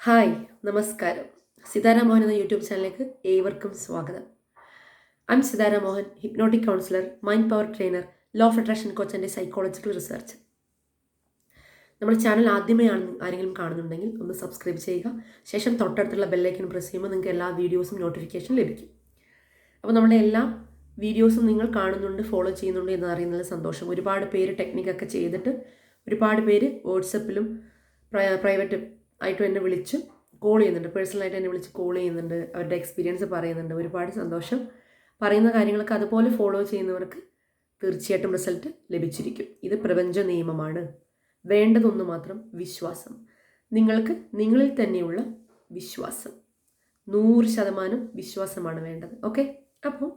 Hi, നമസ്കാരം. സിതാര മോഹൻ എന്ന YouTube ചാനലിലേക്ക് ഏവർക്കും സ്വാഗതം. I am Sithara Mohan, hypnotic counsellor, mind power trainer, law of attraction coach and psychological research. നമ്മുടെ ചാനൽ ആദ്യമായാണ് ആരെങ്കിലും കാണുന്നുണ്ടെങ്കിൽ ഒന്ന് സബ്സ്ക്രൈബ് ചെയ്യുക. ശേഷം തൊട്ടടുത്തുള്ള ബെല്ലൈക്കൺ പ്രസ് ചെയ്യുമ്പോൾ നിങ്ങൾക്ക് എല്ലാ വീഡിയോസും നോട്ടിഫിക്കേഷൻ ലഭിക്കും. അപ്പോൾ നമ്മുടെ എല്ലാ വീഡിയോസും നിങ്ങൾ കാണുന്നുണ്ട്, ഫോളോ ചെയ്യുന്നുണ്ട് എന്ന് അറിയുന്നതിൽ സന്തോഷം. ഒരുപാട് പേര് ടെക്നിക്കൊക്കെ ചെയ്തിട്ട് ഒരുപാട് പേര് വാട്സപ്പിലും പ്രൈവറ്റ് ആയിട്ടും എന്നെ വിളിച്ച് കോൾ ചെയ്യുന്നുണ്ട്, പേഴ്സണലായിട്ട് എന്നെ വിളിച്ച് കോൾ ചെയ്യുന്നുണ്ട്, അവരുടെ എക്സ്പീരിയൻസ് പറയുന്നുണ്ട്. ഒരുപാട് സന്തോഷം. പറയുന്ന കാര്യങ്ങളൊക്കെ അതുപോലെ ഫോളോ ചെയ്യുന്നവർക്ക് തീർച്ചയായിട്ടും റിസൾട്ട് ലഭിച്ചിരിക്കും. ഇത് പ്രപഞ്ച നിയമമാണ്. വേണ്ടതൊന്നു മാത്രം വിശ്വാസം. നിങ്ങൾക്ക് നിങ്ങളിൽ തന്നെയുള്ള വിശ്വാസം, 100% വിശ്വാസമാണ് വേണ്ടത്. ഓക്കെ, അപ്പോൾ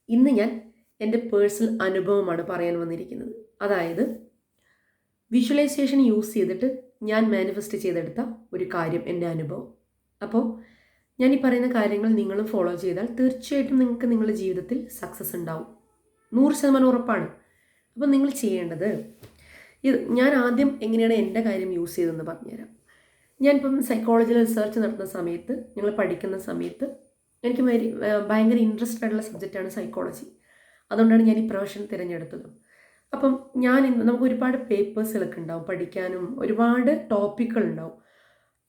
ഇന്ന് ഞാൻ എൻ്റെ പേഴ്സണൽ അനുഭവമാണ് പറയാൻ വന്നിരിക്കുന്നത്. അതായത് വിഷ്വലൈസേഷൻ യൂസ് ചെയ്തിട്ട് ഞാൻ മാനിഫെസ്റ്റ് ചെയ്തെടുത്ത ഒരു കാര്യം, എൻ്റെ അനുഭവം. അപ്പോൾ ഞാൻ ഈ പറയുന്ന കാര്യങ്ങൾ നിങ്ങളും ഫോളോ ചെയ്താൽ തീർച്ചയായിട്ടും നിങ്ങൾക്ക് നിങ്ങളുടെ ജീവിതത്തിൽ സക്സസ് ഉണ്ടാവും. 100% ഉറപ്പാണ്. അപ്പോൾ നിങ്ങൾ ചെയ്യേണ്ടത് ഞാൻ ആദ്യം എങ്ങനെയാണ് എൻ്റെ കാര്യം യൂസ് ചെയ്തതെന്ന് പറഞ്ഞുതരാം. ഞാനിപ്പം സൈക്കോളജിയിൽ റിസർച്ച് നടത്തുന്ന സമയത്ത്, ഞങ്ങൾ പഠിക്കുന്ന സമയത്ത് എനിക്ക് ഭയങ്കര ഇൻട്രസ്റ്റ് ആയിട്ടുള്ള സബ്ജക്റ്റാണ് സൈക്കോളജി. അതുകൊണ്ടാണ് ഞാൻ ഈ പ്രൊഫഷൻ തിരഞ്ഞെടുത്തതും. അപ്പം നമുക്ക് ഒരുപാട് പേപ്പേഴ്സുകളൊക്കെ ഉണ്ടാവും പഠിക്കാനും, ഒരുപാട് ടോപ്പിക്കുകൾ ഉണ്ടാവും.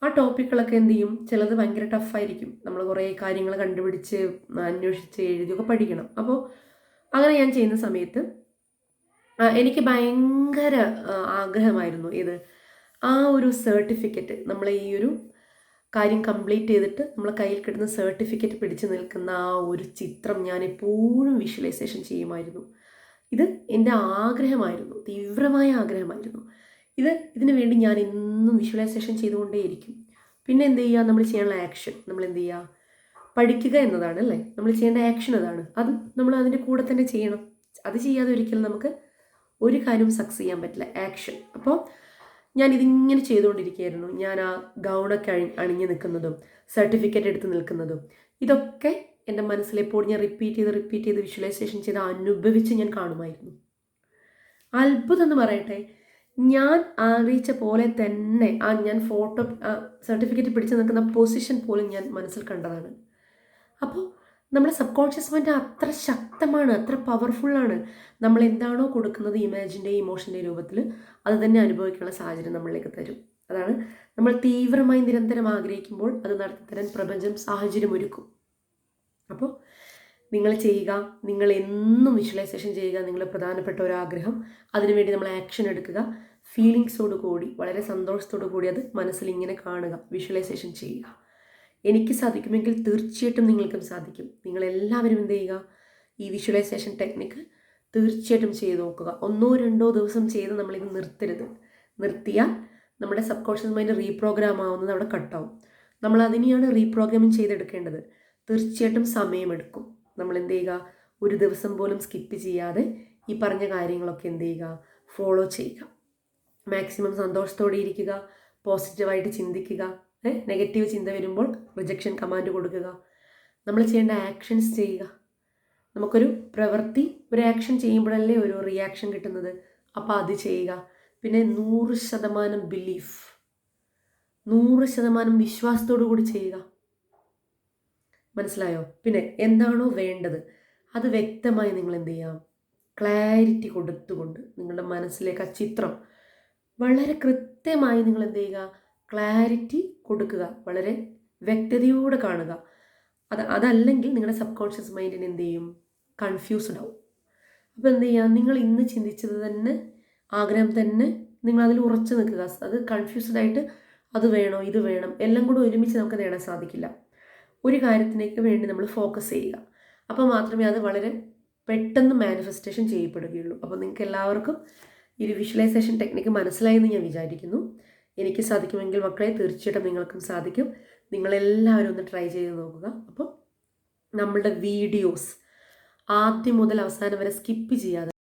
ആ ടോപ്പിക്കുകളൊക്കെ എന്ത് ചെയ്യും, ചിലത് ഭയങ്കര ടഫായിരിക്കും. നമ്മൾ കുറേ കാര്യങ്ങൾ കണ്ടുപിടിച്ച് അന്വേഷിച്ച് എഴുതിയൊക്കെ പഠിക്കണം. അപ്പോൾ അങ്ങനെ ഞാൻ ചെയ്യുന്ന സമയത്ത് എനിക്ക് ഭയങ്കര ആഗ്രഹമായിരുന്നു ആ ഒരു സർട്ടിഫിക്കറ്റ്, നമ്മൾ ഈ ഒരു കാര്യം കംപ്ലീറ്റ് ചെയ്തിട്ട് നമ്മളെ കയ്യിൽ കിട്ടുന്ന സർട്ടിഫിക്കറ്റ് പിടിച്ചു നിൽക്കുന്ന ആ ഒരു ചിത്രം ഞാൻ എപ്പോഴും വിഷ്വലൈസേഷൻ ചെയ്യുമായിരുന്നു. ഇത് എൻ്റെ ആഗ്രഹമായിരുന്നു, തീവ്രമായ ആഗ്രഹമായിരുന്നു. ഇതിനു വേണ്ടി ഞാൻ എന്നും വിഷ്വലൈസേഷൻ ചെയ്തുകൊണ്ടേയിരിക്കും. പിന്നെ എന്ത് ചെയ്യുക, നമ്മൾ ചെയ്യാനുള്ള ആക്ഷൻ, നമ്മൾ എന്ത് ചെയ്യുക, പഠിക്കുക എന്നതാണ് അല്ലേ നമ്മൾ ചെയ്യേണ്ട ആക്ഷൻ. അത് നമ്മൾ അതിൻ്റെ കൂടെ തന്നെ ചെയ്യണം. അത് ചെയ്യാതെ ഒരിക്കലും നമുക്ക് ഒരു കാര്യവും സക്സസ് ചെയ്യാൻ പറ്റില്ല. ആക്ഷൻ. അപ്പോൾ ഞാൻ ഇതിങ്ങനെ ചെയ്തുകൊണ്ടിരിക്കുകയായിരുന്നു. ഞാൻ ആ ഗൗണൊക്കെ അണിഞ്ഞ് നിൽക്കുന്നതും സർട്ടിഫിക്കറ്റ് എടുത്ത് നിൽക്കുന്നതും ഇതൊക്കെ എൻ്റെ മനസ്സിലെപ്പോൾ ഞാൻ റിപ്പീറ്റ് ചെയ്ത് വിഷ്വലൈസേഷൻ ചെയ്ത് അനുഭവിച്ച് ഞാൻ കാണുമായിരുന്നു. അത്ഭുതം എന്ന് പറയട്ടെ, ഞാൻ ആഗ്രഹിച്ച പോലെ തന്നെ ഞാൻ ഫോട്ടോ സർട്ടിഫിക്കറ്റ് പിടിച്ച് നിൽക്കുന്ന പൊസിഷൻ പോലും ഞാൻ മനസ്സിൽ കണ്ടതാണ്. അപ്പോൾ നമ്മുടെ സബ് കോൺഷ്യസ് മൈൻഡ് അത്ര ശക്തമാണ്, അത്ര പവർഫുള്ളാണ്. നമ്മൾ എന്താണോ കൊടുക്കുന്നത് ഇമേജിൻ്റെയും ഇമോഷൻ്റെയും രൂപത്തിൽ, അത് തന്നെ അനുഭവിക്കാനുള്ള സാഹചര്യം നമ്മളിലേക്ക് തരും. അതാണ് നമ്മൾ തീവ്രമായി നിരന്തരം ആഗ്രഹിക്കുമ്പോൾ അത് നടത്തിത്തരാൻ പ്രപഞ്ചം സാഹചര്യം ഒരുക്കും. അപ്പോൾ നിങ്ങൾ ചെയ്യുക, നിങ്ങൾ എന്നും വിഷ്വലൈസേഷൻ ചെയ്യുക. നിങ്ങളുടെ പ്രധാനപ്പെട്ട ഒരാഗ്രഹം, അതിനുവേണ്ടി നമ്മൾ ആക്ഷൻ എടുക്കുക. ഫീലിങ്സോട് കൂടി, വളരെ സന്തോഷത്തോടു കൂടി അത് മനസ്സിൽ ഇങ്ങനെ കാണുക, വിഷ്വലൈസേഷൻ ചെയ്യുക. എനിക്ക് സാധിക്കുമെങ്കിൽ തീർച്ചയായിട്ടും നിങ്ങൾക്കും സാധിക്കും. നിങ്ങളെല്ലാവരും എന്ത് ചെയ്യുക, ഈ വിഷ്വലൈസേഷൻ ടെക്നിക്ക് തീർച്ചയായിട്ടും ചെയ്ത് നോക്കുക. 1-2 ദിവസം ചെയ്ത് നമ്മളിത് നിർത്തരുത്. നിർത്തിയാൽ നമ്മുടെ സബ് കോൺഷ്യസ് മൈൻഡ് റീപ്രോഗ്രാം ആവുന്നത് അവിടെ കട്ടാവും. നമ്മൾ അതിനെയാണ് റീപ്രോഗ്രാമിങ് ചെയ്തെടുക്കേണ്ടത്. തീർച്ചയായിട്ടും സമയമെടുക്കും. നമ്മൾ എന്ത് ചെയ്യുക, ഒരു ദിവസം പോലും സ്കിപ്പ് ചെയ്യാതെ ഈ പറഞ്ഞ കാര്യങ്ങളൊക്കെ എന്ത് ചെയ്യുക, ഫോളോ ചെയ്യുക. മാക്സിമം സന്തോഷത്തോടെ ഇരിക്കുക, പോസിറ്റീവായിട്ട് ചിന്തിക്കുക. നെഗറ്റീവ് ചിന്ത വരുമ്പോൾ റിജക്ഷൻ കമാൻഡ് കൊടുക്കുക. നമ്മൾ ചെയ്യേണ്ട ആക്ഷൻസ് ചെയ്യുക. നമുക്കൊരു പ്രവൃത്തി, ഒരു ആക്ഷൻ ചെയ്യുമ്പോഴല്ലേ ഒരു റിയാക്ഷൻ കിട്ടുന്നത്. അപ്പോൾ അത് ചെയ്യുക. പിന്നെ 100% ബിലീഫ്, 100% വിശ്വാസത്തോടു കൂടി ചെയ്യുക. മനസ്സിലായോ? പിന്നെ എന്താണോ വേണ്ടത് അത് വ്യക്തമായി നിങ്ങൾ എന്ത് ചെയ്യാം, ക്ലാരിറ്റി കൊടുത്തുകൊണ്ട് നിങ്ങളുടെ മനസ്സിലേക്ക് ആ ചിത്രം വളരെ കൃത്യമായി നിങ്ങൾ എന്ത് ചെയ്യുക, ക്ലാരിറ്റി കൊടുക്കുക, വളരെ വ്യക്തതയോടെ കാണുക. അതല്ലെങ്കിൽ നിങ്ങളുടെ സബ് കോൺഷ്യസ് മൈൻഡിന് എന്ത് ചെയ്യും, കൺഫ്യൂസ്ഡ് ആവും. അപ്പോൾ എന്ത് ചെയ്യുക, നിങ്ങൾ ഇന്ന് ചിന്തിച്ചത് തന്നെ, ആഗ്രഹം തന്നെ നിങ്ങൾ അതിൽ ഉറച്ചു നിൽക്കുക. അത് കൺഫ്യൂസ്ഡ് ആയിട്ട് അത് വേണോ ഇത് വേണം എല്ലാം കൂടെ ഒരുമിച്ച് നമുക്ക് നേടാൻ സാധിക്കില്ല. ഒരു കാര്യത്തിലേക്ക് വേണ്ടി നമ്മൾ ഫോക്കസ് ചെയ്യുക. അപ്പോൾ മാത്രമേ അത് വളരെ പെട്ടെന്ന് മാനിഫെസ്റ്റേഷൻ ചെയ്യപ്പെടുകയുള്ളൂ. അപ്പോൾ നിങ്ങൾക്ക് എല്ലാവർക്കും ഈ ഒരു വിഷ്വലൈസേഷൻ ടെക്നിക്ക് മനസ്സിലായെന്ന് ഞാൻ വിചാരിക്കുന്നു. എനിക്ക് സാധിക്കുമെങ്കിൽ മക്കളെ തീർച്ചയായിട്ടും നിങ്ങൾക്കും സാധിക്കും. നിങ്ങളെല്ലാവരും ഒന്ന് ട്രൈ ചെയ്ത് നോക്കുക. അപ്പോൾ നമ്മളുടെ വീഡിയോസ് ആദ്യം മുതൽ അവസാനം വരെ സ്കിപ്പ് ചെയ്യാതെ